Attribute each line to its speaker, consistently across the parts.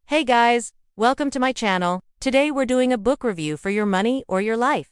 Speaker 1: Hey guys, welcome to my channel. Today we're doing a book review for your money or your life.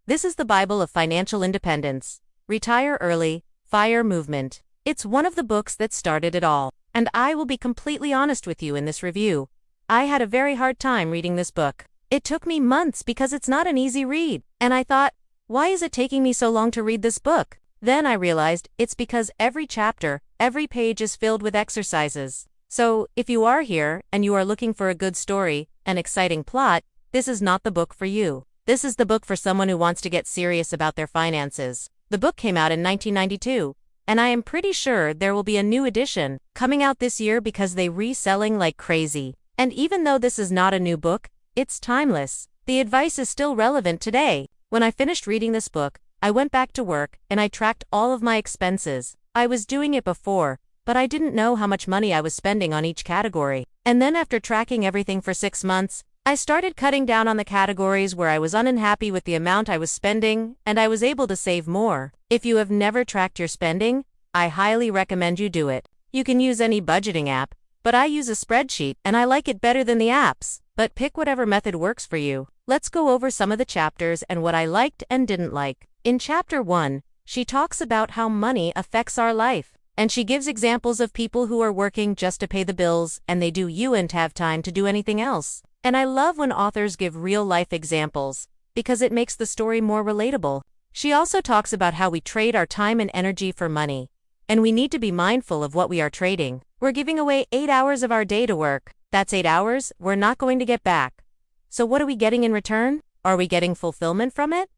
Speaker 1: This is the Bible of Financial Independence, Retire Early, FIRE Movement. It's one of the books that started it all, and I will be completely honest with you in this review. I had a very hard time reading this book. It took me months because it's not an easy read, and I thought, why is it taking me so long to read this book? Then I realized it's because every chapter, every page is filled with exercises. So, if you are here and you are looking for a good story, an exciting plot, this is not the book for you. This is the book for someone who wants to get serious about their finances. The book came out in 1992, and I am pretty sure there will be a new edition coming out this year because they're reselling like crazy. And even though this is not a new book, it's timeless. The advice is still relevant today. When I finished reading this book, I went back to work and I tracked all of my expenses. I was doing it before, but I didn't know how much money I was spending on each category. And then after tracking everything for 6 months, I started cutting down on the categories where I was unhappy with the amount I was spending, and I was able to save more. If you have never tracked your spending, I highly recommend you do it. You can use any budgeting app, but I use a spreadsheet and I like it better than the apps. But pick whatever method works for you. Let's go over some of the chapters and what I liked and didn't like. In chapter 1, she talks about how money affects our life. And she gives examples of people who are working just to pay the bills and they don't have time to do anything else. And I love when authors give real-life examples, because it makes the story more relatable. She also talks about how we trade our time and energy for money. And we need to be mindful of what we are trading. We're giving away 8 hours of our day to work. That's 8 hours we're not going to get back. So what are we getting in return? Are we getting fulfillment from it?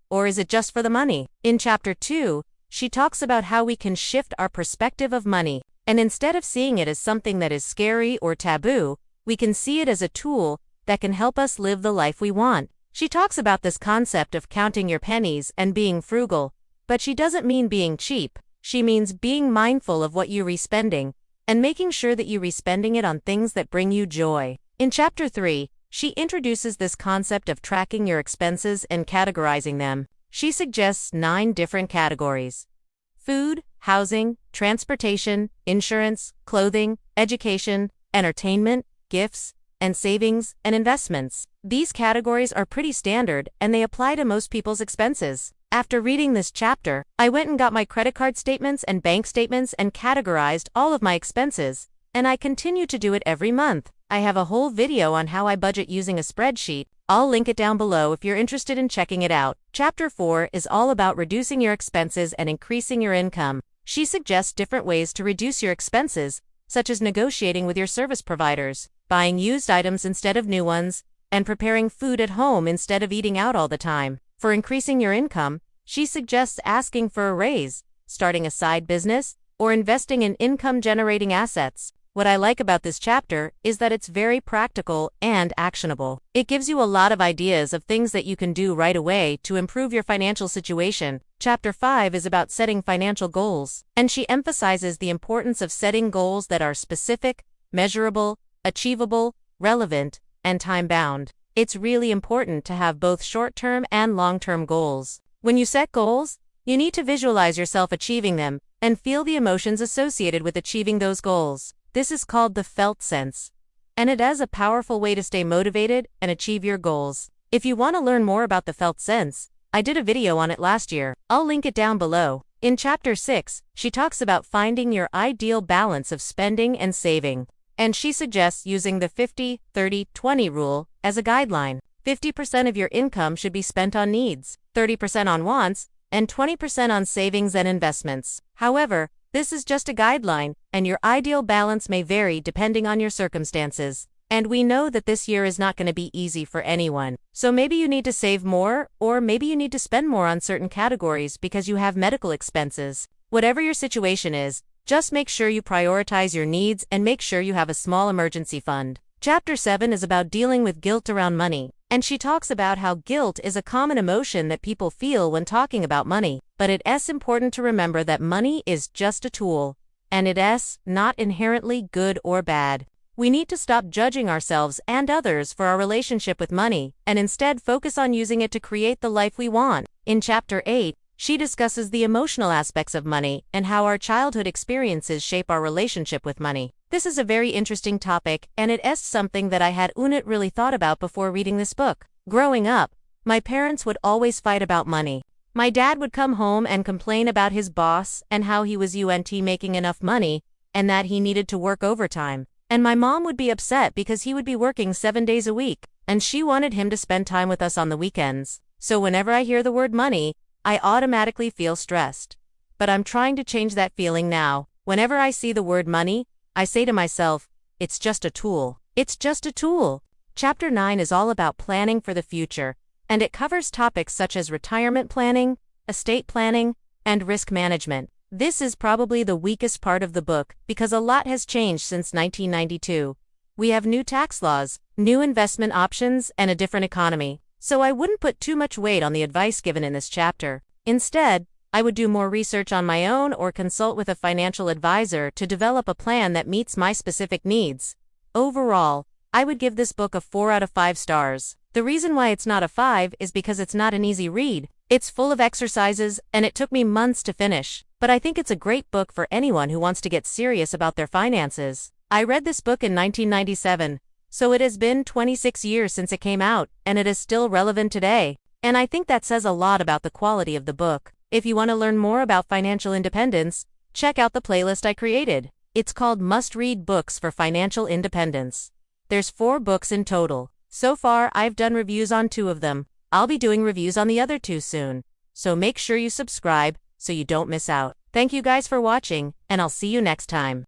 Speaker 1: Or is it just for the money? In chapter 2, she talks about how we can shift our perspective of money, and instead of seeing it as something that is scary or taboo, we can see it as a tool that can help us live the life we want. She talks about this concept of counting your pennies and being frugal, but she doesn't mean being cheap. She means being mindful of what you're respending and making sure that you're respending it on things that bring you joy. In chapter 3, she introduces this concept of tracking your expenses and categorizing them. She suggests 9 different categories: food, housing, transportation, insurance, clothing, education, entertainment, gifts, and savings and investments. These categories are pretty standard and they apply to most people's expenses. After reading this chapter, I went and got my credit card statements and bank statements and categorized all of my expenses, and I continue to do it every month. I have a whole video on how I budget using a spreadsheet. I'll link it down below if you're interested in checking it out. Chapter 4 is all about reducing your expenses and increasing your income. She suggests different ways to reduce your expenses, such as negotiating with your service providers, buying used items instead of new ones, and preparing food at home instead of eating out all the time. For increasing your income, she suggests asking for a raise, starting a side business, or investing in income-generating assets. What I like about this chapter is that it's very practical and actionable. It gives you a lot of ideas of things that you can do right away to improve your financial situation. Chapter 5 is about setting financial goals, and she emphasizes the importance of setting goals that are specific, measurable, achievable, relevant, and time-bound. It's really important to have both short-term and long-term goals. When you set goals, you need to visualize yourself achieving them and feel the emotions associated with achieving those goals. This is called the felt sense, and it is a powerful way to stay motivated and achieve your goals. If you want to learn more about the felt sense, I did a video on it last year. I'll link it down below. In chapter 6, she talks about finding your ideal balance of spending and saving, and she suggests using the 50-30-20 rule as a guideline. 50% of your income should be spent on needs, 30% on wants, and 20% on savings and investments. However, this is just a guideline, and your ideal balance may vary depending on your circumstances. And we know that this year is not going to be easy for anyone. So maybe you need to save more, or maybe you need to spend more on certain categories because you have medical expenses. Whatever your situation is, just make sure you prioritize your needs and make sure you have a small emergency fund. Chapter 7 is about dealing with guilt around money, and she talks about how guilt is a common emotion that people feel when talking about money. But it's important to remember that money is just a tool, and it's not inherently good or bad. We need to stop judging ourselves and others for our relationship with money, and instead focus on using it to create the life we want. In chapter 8, she discusses the emotional aspects of money and how our childhood experiences shape our relationship with money. This is a very interesting topic, and it is something that I hadn't really thought about before reading this book. Growing up, my parents would always fight about money. My dad would come home and complain about his boss and how he wasn't making enough money and that he needed to work overtime. And my mom would be upset because he would be working 7 days a week, and she wanted him to spend time with us on the weekends. So whenever I hear the word money, I automatically feel stressed. But I'm trying to change that feeling now. Whenever I see the word money, I say to myself, it's just a tool. It's just a tool. Chapter 9 is all about planning for the future, and it covers topics such as retirement planning, estate planning, and risk management. This is probably the weakest part of the book because a lot has changed since 1992. We have new tax laws, new investment options, and a different economy. So I wouldn't put too much weight on the advice given in this chapter. Instead, I would do more research on my own or consult with a financial advisor to develop a plan that meets my specific needs. Overall, I would give this book a 4 out of 5 stars. The reason why it's not a 5 is because it's not an easy read. It's full of exercises, and it took me months to finish. But I think it's a great book for anyone who wants to get serious about their finances. I read this book in 1997, so it has been 26 years since it came out, and it is still relevant today. And I think that says a lot about the quality of the book. If you want to learn more about financial independence, check out the playlist I created. It's called Must-Read Books for Financial Independence. There's 4 books in total. So far, I've done reviews on 2 of them. I'll be doing reviews on the other 2 soon. So make sure you subscribe so you don't miss out. Thank you guys for watching, and I'll see you next time.